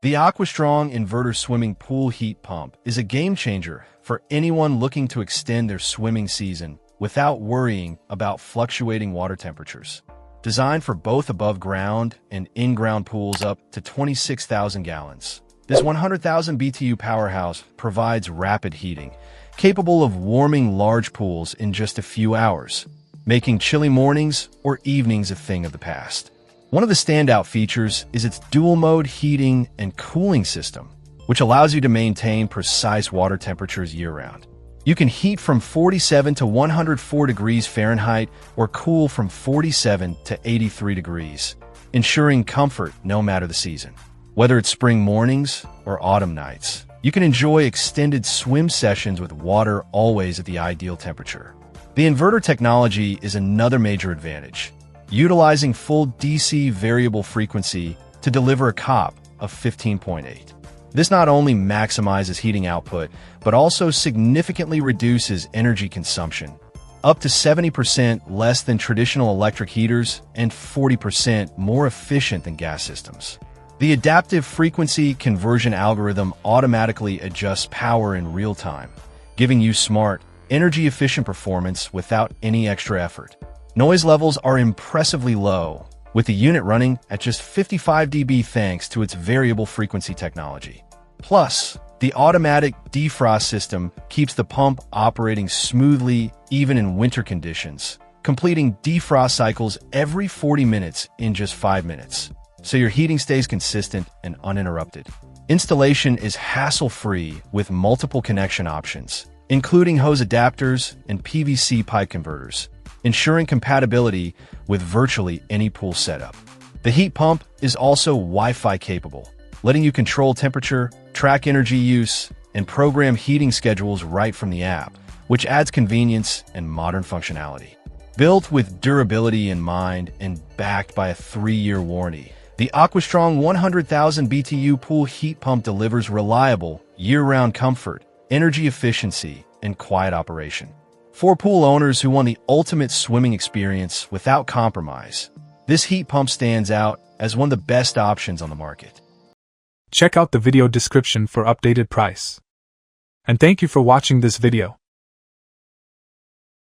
The Aquastrong Inverter Swimming Pool Heat Pump is a game-changer for anyone looking to extend their swimming season without worrying about fluctuating water temperatures. Designed for both above-ground and in-ground pools up to 26,000 gallons, this 100,000 BTU powerhouse provides rapid heating, capable of warming large pools in just a few hours, making chilly mornings or evenings a thing of the past. One of the standout features is its dual-mode heating and cooling system, which allows you to maintain precise water temperatures year-round. You can heat from 47 to 104 degrees Fahrenheit or cool from 47 to 83 degrees, ensuring comfort no matter the season. Whether it's spring mornings or autumn nights, you can enjoy extended swim sessions with water always at the ideal temperature. The inverter technology is another major advantage, utilizing full DC variable frequency to deliver a COP of 15.8. This not only maximizes heating output, but also significantly reduces energy consumption, up to 70% less than traditional electric heaters and 40% more efficient than gas systems. The adaptive frequency conversion algorithm automatically adjusts power in real time, giving you smart, energy-efficient performance without any extra effort. Noise levels are impressively low, with the unit running at just 55 dB thanks to its variable frequency technology. Plus, the automatic defrost system keeps the pump operating smoothly even in winter conditions, completing defrost cycles every 40 minutes in just 5 minutes, so your heating stays consistent and uninterrupted. Installation is hassle-free with multiple connection options, including hose adapters and PVC pipe converters, ensuring compatibility with virtually any pool setup. The heat pump is also Wi-Fi capable, letting you control temperature, track energy use, and program heating schedules right from the app, which adds convenience and modern functionality. Built with durability in mind and backed by a 3-year warranty, the Aquastrong 100,000 BTU pool heat pump delivers reliable, year-round comfort, energy efficiency, and quiet operation. For pool owners who want the ultimate swimming experience without compromise, this heat pump stands out as one of the best options on the market. Check out the video description for updated price. And thank you for watching this video.